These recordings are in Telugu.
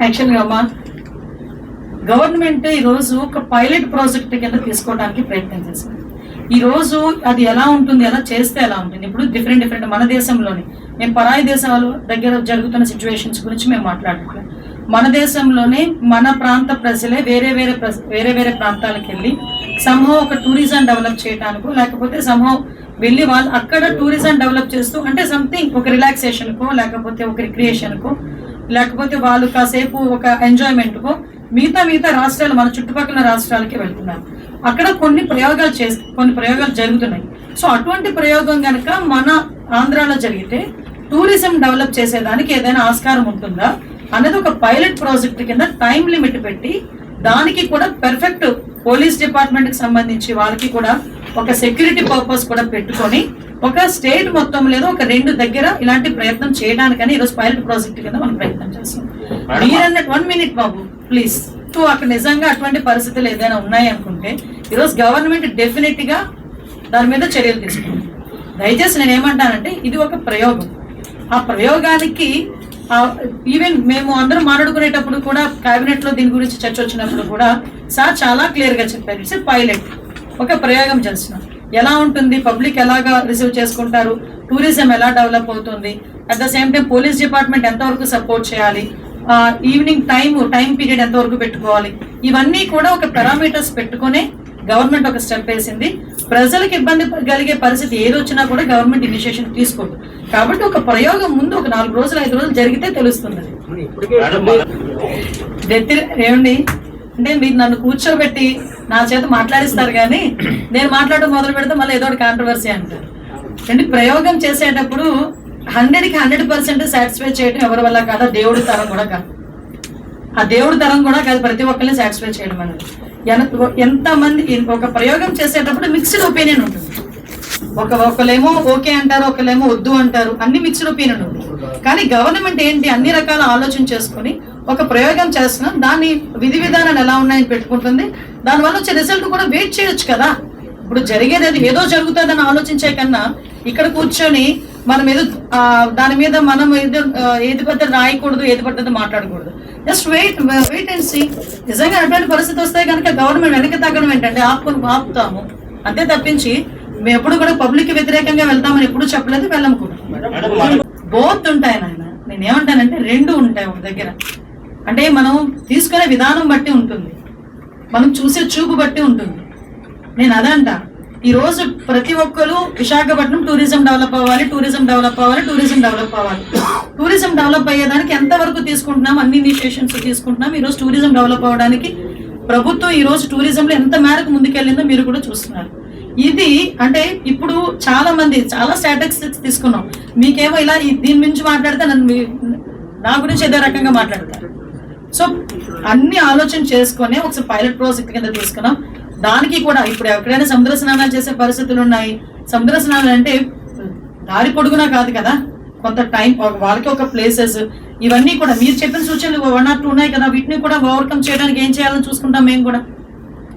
యాక్చువల్గా అమ్మా గవర్నమెంట్ ఈరోజు ఒక పైలట్ ప్రాజెక్ట్ కింద తీసుకోవడానికి ప్రయత్నం చేసింది. ఈరోజు అది ఎలా ఉంటుంది, ఎలా చేస్తే ఎలా ఉంటుంది. ఇప్పుడు డిఫరెంట్ మన దేశంలోని, మేము పరాయి దేశాల దగ్గర జరుగుతున్న సిచ్యువేషన్స్ గురించి మేము మాట్లాడుతున్నాం. మన దేశంలోనే మన ప్రాంత ప్రజలే వేరే వేరే ప్రాంతాలకు వెళ్ళి సంహవ్ ఒక టూరిజం డెవలప్ చేయడానికో, లేకపోతే సంహవ్ వెళ్ళి వాళ్ళు అక్కడ టూరిజం డెవలప్ చేస్తూ, అంటే సంథింగ్ ఒక రిలాక్సేషన్కో, లేకపోతే ఒక రిక్రియేషన్కో, లేకపోతే వాళ్ళు కాసేపు ఒక ఎంజాయ్మెంట్కో మిగతా రాష్ట్రాలు, మన చుట్టుపక్కల రాష్ట్రాలకి వెళ్తున్నారు. అక్కడ కొన్ని ప్రయోగాలు జరుగుతున్నాయి. సో అటువంటి ప్రయోగం కనుక మన ఆంధ్రాలో జరిగితే టూరిజం డెవలప్ చేసేదానికి ఏదైనా ఆస్కారం ఉంటుందా అనేది ఒక పైలట్ ప్రాజెక్ట్ కింద టైం లిమిట్ పెట్టి, దానికి కూడా పర్ఫెక్ట్ పోలీస్ డిపార్ట్మెంట్ కి సంబంధించి వాళ్ళకి కూడా ఒక సెక్యూరిటీ పర్పస్ కూడా పెట్టుకొని ఒక స్టేట్ మొత్తం లేదా ఒక 2 దగ్గర ఇలాంటి ప్రయత్నం చేయడానికని ఈరోజు పైలట్ ప్రాజెక్ట్ కింద మనం ప్రయత్నం చేస్తాం. మీరన్నట్టు 1 minute బాబు ప్లీజ్. అక్కడ నిజంగా అటువంటి పరిస్థితులు ఏదైనా ఉన్నాయి అనుకుంటే ఈరోజు గవర్నమెంట్ డెఫినెట్ గా దాని మీద చర్యలు తీసుకుంటుంది. దయచేసి నేను ఏమంటానంటే ఇది ఒక ప్రయోగం. ఆ ప్రయోగానికి ఈవెన్ మేము అందరం మాట్లాడుకునేటప్పుడు కూడా కేబినెట్ లో దీని గురించి చర్చ వచ్చినప్పుడు కూడా సార్ చాలా క్లియర్ గా చెప్పారు, ఇట్స్ పైలట్, ఒక ప్రయోగం చేస్తున్నాం. ఎలా ఉంటుంది, పబ్లిక్ ఎలాగా రిసీవ్ చేసుకుంటారు, టూరిజం ఎలా డెవలప్ అవుతుంది, at the same time police department ఎంతవరకు సపోర్ట్ చేయాలి, ఈవినింగ్ టైం పీరియడ్ ఎంతవరకు పెట్టుకోవాలి, ఇవన్నీ కూడా ఒక పారామీటర్స్ పెట్టుకునే గవర్నమెంట్ ఒక స్టెప్ వేసింది. ప్రజలకు ఇబ్బంది కలిగే పరిస్థితి ఏది వచ్చినా కూడా గవర్నమెంట్ ఇనిషియేషన్ తీసుకోదు. కాబట్టి ఒక ప్రయోగం ముందు ఒక 4 రోజులు 5 రోజులు జరిగితే తెలుస్తుంది. ఏమండి అంటే మీరు నన్ను కూర్చోబెట్టి నా చేత మాట్లాడిస్తారు, కానీ నేను మాట్లాడడం మొదలు పెడితే మళ్ళీ ఏదో ఒకటి కాంట్రవర్సీ అంటారు. అంటే ప్రయోగం చేసేటప్పుడు 100కి 100% సాటిస్ఫై చేయడం ఎవరి వల్ల కాదు, దేవుడి తరం కూడా కాదు. ఆ దేవుడి తరం కూడా కాదు ప్రతి ఒక్కరిని సాటిస్ఫై చేయడం అనేది. ఎంతమంది ఒక ప్రయోగం చేసేటప్పుడు మిక్స్డ్ ఒపీనియన్ ఉంటుంది. ఒకళ్ళేమో ఓకే అంటారు, ఒకళ్ళేమో వద్దు అంటారు, అన్ని మిక్స్డ్ ఒపీనియన్ ఉంటుంది. కానీ గవర్నమెంట్ ఏంటి, అన్ని రకాల ఆలోచన చేసుకుని ఒక ప్రయోగం చేస్తున్నాం, దాని విధి విధానాలు ఎలా ఉన్నాయని పెట్టుకుంటుంది. దానివల్ల వచ్చే రిజల్ట్ కూడా వెయిట్ చేయొచ్చు కదా. ఇప్పుడు జరిగేది ఏదో జరుగుతుందని ఆలోచించే కన్నా ఇక్కడ కూర్చొని మనం ఏదో దాని మీద మనం ఏది పద్ధతి రాయకూడదు, ఏది పద్ధతి మాట్లాడకూడదు. Just wait and see. నిజంగా అటువంటి పరిస్థితి వస్తే కనుక గవర్నమెంట్ వెనక్కి తగ్గడం ఏంటంటే ఆపుతాము అంతే తప్పించి మేము ఎప్పుడు కూడా పబ్లిక్ కి వ్యతిరేకంగా వెళ్తామని ఎప్పుడు చెప్పలేదు, వెళ్ళము కూడా. బోత్ ఉంటాయి నాయన. నేనేమంటానంటే 2 ఉంటాయి ఒక దగ్గర. అంటే మనం తీసుకునే విధానం బట్టి ఉంటుంది, మనం చూసే చూపు బట్టి ఉంటుంది. నేను అదంట. ఈ రోజు ప్రతి ఒక్కరు విశాఖపట్నం టూరిజం డెవలప్ అవ్వాలి, టూరిజం డెవలప్ అయ్యేదానికి ఎంతవరకు తీసుకుంటున్నాం, అన్ని ఇనిషియేషన్స్ తీసుకుంటున్నాం. ఈ రోజు టూరిజం డెవలప్ అవ్వడానికి ప్రభుత్వం ఈ రోజు టూరిజంలో ఎంత మేరకు ముందుకెళ్ళిందో మీరు కూడా చూస్తున్నారు. ఇది అంటే ఇప్పుడు చాలా స్టాటిస్టిక్స్ తీసుకున్నాం. మీకేమో ఇలా దీని గురించి మాట్లాడితే నా గురించి ఏదో రకంగా మాట్లాడతారు. సో అన్ని ఆలోచన చేసుకునే ఒకసారి పైలట్ ప్రాజెక్ట్ కింద తీసుకున్నాం. దానికి కూడా ఇప్పుడు ఎక్కడైనా సముద్ర స్నానాలు చేసే పరిస్థితులు ఉన్నాయి. సముద్ర స్నానాలు అంటే దారి పొడుగునా కాదు కదా, కొంత టైం వాళ్ళకి ఒక ప్లేసెస్, ఇవన్నీ కూడా మీరు చెప్పిన సూచనలు 1 or 2 ఉన్నాయి కదా, వీటిని కూడా ఓవర్కమ్ చేయడానికి ఏం చేయాలని చూసుకుంటాం మేము కూడా.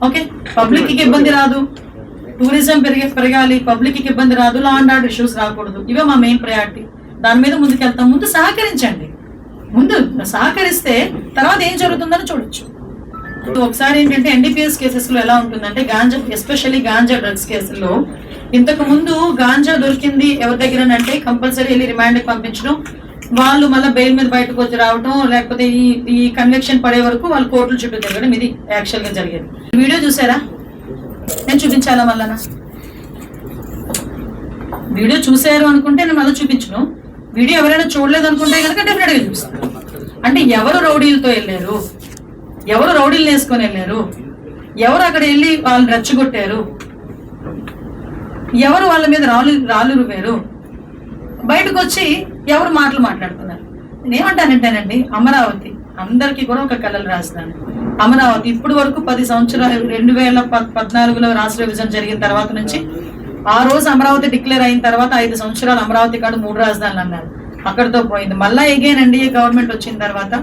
ఓకే, పబ్లిక్ కి ఇబ్బంది రాదు, టూరిజం పెరగాలి, పబ్లిక్ కి ఇబ్బంది రాదు, లా అండ్ ఆర్డర్ ఇష్యూస్ రాకూడదు. ఇవే మా మెయిన్ ప్రయారిటీ. దాని మీద ముందుకెళ్తాం. ముందు సహకరించండి. ముందు సహకరిస్తే తర్వాత ఏం జరుగుతుందని చూడొచ్చు. ఒకసారి ఏంటంటే NDPS కేసెస్ లో ఎలా ఉంటుందంటే గాంజా, ఎస్పెషల్లీ గాంజా డ్రగ్స్ కేసుల్లో ఇంతకు ముందు గాంజా దొరికింది ఎవరి దగ్గర అంటే కంపల్సరీ వెళ్ళి రిమాండ్ పంపించడం, వాళ్ళు మళ్ళీ బెయిల్ మీద బయటకు వచ్చి రావడం, లేకపోతే ఈ కన్విక్షన్ పడే వరకు వాళ్ళు కోర్టుల చుట్టూ తిరగడం, ఇది యాక్చువల్ గా జరిగేది. వీడియో చూసారా? నేను చూపించాలా మళ్ళా? వీడియో చూసారు అనుకుంటే నేను మళ్ళీ చూపించను. వీడియో ఎవరైనా చూడలేదు అనుకుంటే కనుక డెఫినెట్ గా చూపిస్తాను. అంటే ఎవరు రౌడీలతో వెళ్ళారు, ఎవరు రౌడీలు వేసుకొని వెళ్ళారు, ఎవరు అక్కడ వెళ్ళి వాళ్ళని రెచ్చగొట్టారు, ఎవరు వాళ్ళ మీద రాళ్ళు రువ్వారు, బయటకు వచ్చి ఎవరు మాటలు మాట్లాడుతున్నారు. నేనేమంటానంటేనండి, అమరావతి అందరికీ కూడా ఒక కళల రాజధాని. అమరావతి ఇప్పుడు వరకు 10 సంవత్సరాలు 2014లో రాష్ట్ర విభజన జరిగిన తర్వాత నుంచి ఆ రోజు అమరావతి డిక్లేర్ అయిన తర్వాత 5 సంవత్సరాలు అమరావతి కాదు 3 రాజధానులు అన్నారు, అక్కడితో పోయింది. మళ్ళా ఎగైన్ ఎన్డీఏ గవర్నమెంట్ వచ్చిన తర్వాత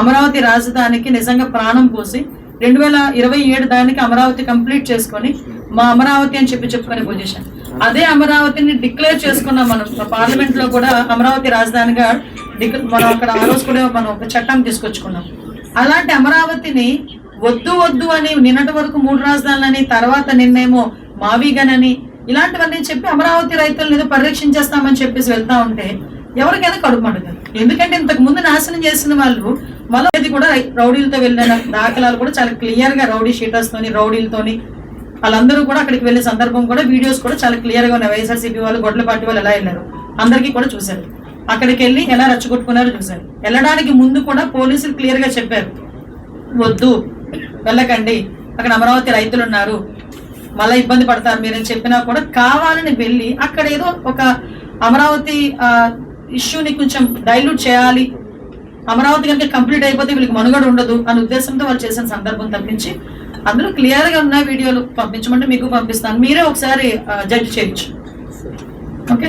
అమరావతి రాజధానికి నిజంగా ప్రాణం పోసి 2027 దానికి అమరావతి కంప్లీట్ చేసుకొని మా అమరావతి అని చెప్పుకునే పొజిషన్. అదే అమరావతిని డిక్లేర్ చేసుకున్నాం మనం పార్లమెంట్ లో కూడా, అమరావతి రాజధానిగా మనం అక్కడ ఆ రోజు కూడా మనం ఒక చట్టం తీసుకొచ్చుకున్నాం. అలాంటి అమరావతిని వద్దు వద్దు అని నిన్నటి వరకు 3 రాజధానులని, తర్వాత నిన్నేమో మావిగనని ఇలాంటివన్నీ చెప్పి అమరావతి రైతులను ఏదో పరిరక్షించేస్తామని చెప్పేసి వెళ్తా ఉంటే ఎవరికైనా కడుపు మండుతుంది. ఎందుకంటే ఇంతకు ముందు నాశనం చేసిన వాళ్ళు మళ్ళీ కూడా రౌడీలతో వెళ్ళిన దాఖలాలు కూడా చాలా క్లియర్ గా, రౌడీ షీటర్స్ తోని, రౌడీలతోని వాళ్ళందరూ కూడా అక్కడికి వెళ్ళే సందర్భం కూడా వీడియోస్ కూడా చాలా క్లియర్ గా ఉన్నాయి. వైఎస్ఆర్సీపీ వాళ్ళు, గొడ్ల పార్టీ వాళ్ళు ఎలా వెళ్ళారు అందరికీ కూడా చూశారు. అక్కడికి వెళ్ళి ఎలా రచ్చగొట్టుకున్నారో చూశారు. వెళ్ళడానికి ముందు కూడా పోలీసులు క్లియర్ గా చెప్పారు, వద్దు వెళ్ళకండి, అక్కడ అమరావతి రైతులు ఉన్నారు, మళ్ళీ ఇబ్బంది పడతారు మీరని చెప్పినా కూడా కావాలని వెళ్ళి అక్కడ ఏదో ఒక అమరావతి ఇష్యూని కొంచెం డైల్యూట్ చేయాలి, అమరావతి కనుక కంప్లీట్ అయిపోతే వీళ్ళకి మనుగడ ఉండదు అనే ఉద్దేశంతో వాళ్ళు చేసిన సందర్భం తప్పించి అందులో క్లియర్ గా ఉన్న వీడియోలు పంపించమంటే మీకు పంపిస్తాను, మీరే ఒకసారి జడ్జ్ చేయొచ్చు. ఓకే.